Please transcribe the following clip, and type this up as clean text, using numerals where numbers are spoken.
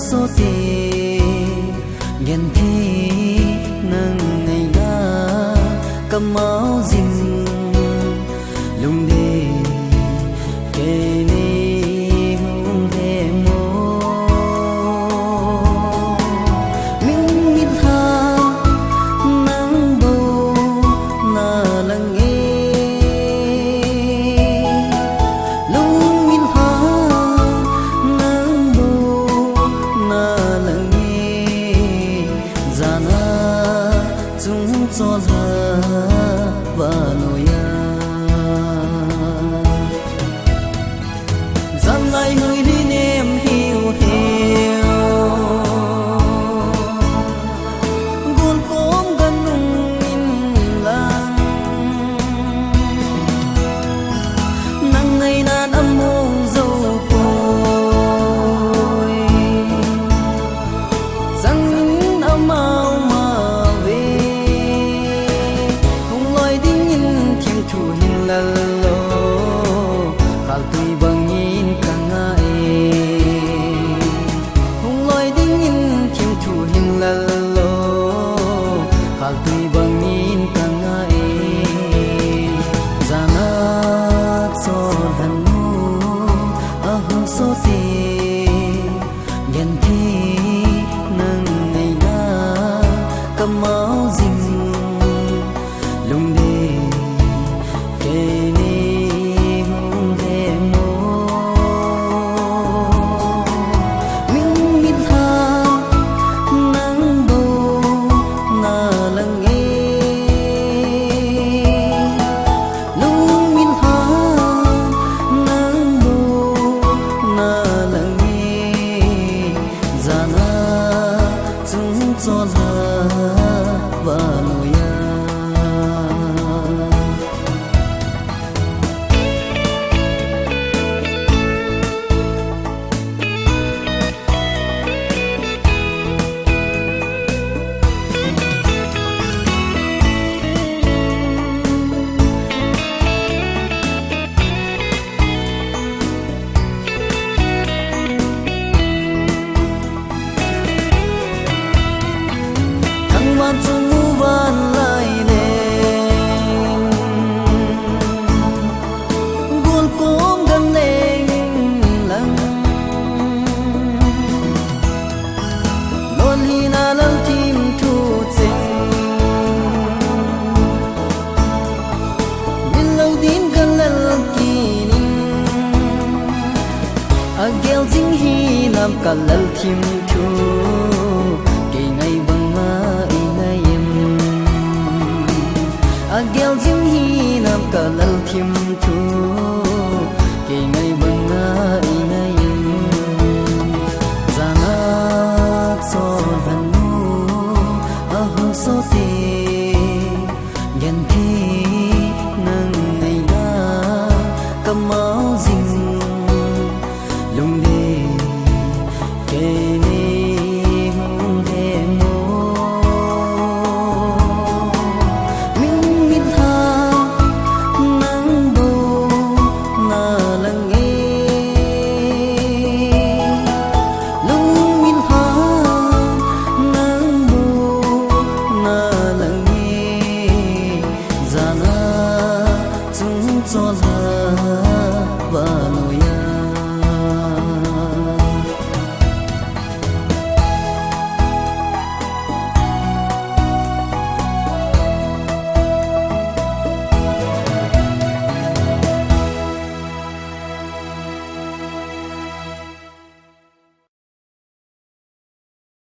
số tiền nghiền thi nâng ngày na cầm máu dinh lung đi kề ni hung thề mô mình biết tha nắng bầu na lăng nghe lung biết tha nắng bầu na lăng nghe già na chúng cho ra và nỗi dặn lại hơi đi em hiểu hiểu buồn cốm gần nung in lặng nắng ngày nan âm mông dâu phôi răng ấm áo mà về không lối đi nhìn thêm thủ hình là lô khal tui bang in kanga hung loi ding in kim thu hin la lo khal tui bang in kanga zana so han nu a hum so ti gen thi nang nei na kam mau jing lung de ke ni hung de mo mình biết tha nắng bầu na lăng nghe lung biết tha nắng bầu na lăng nghe già na chúng cho ra và nỗi mà chung van lại lên buồn cũng gần lên lăng luôn hi na lăng tim thu tình mình lâu đến gần lần kỳ ninh a gel ding hi nam cả lần tim thu kỳ ngày bằng ma a gel jing hi nam ka lal thim thu ke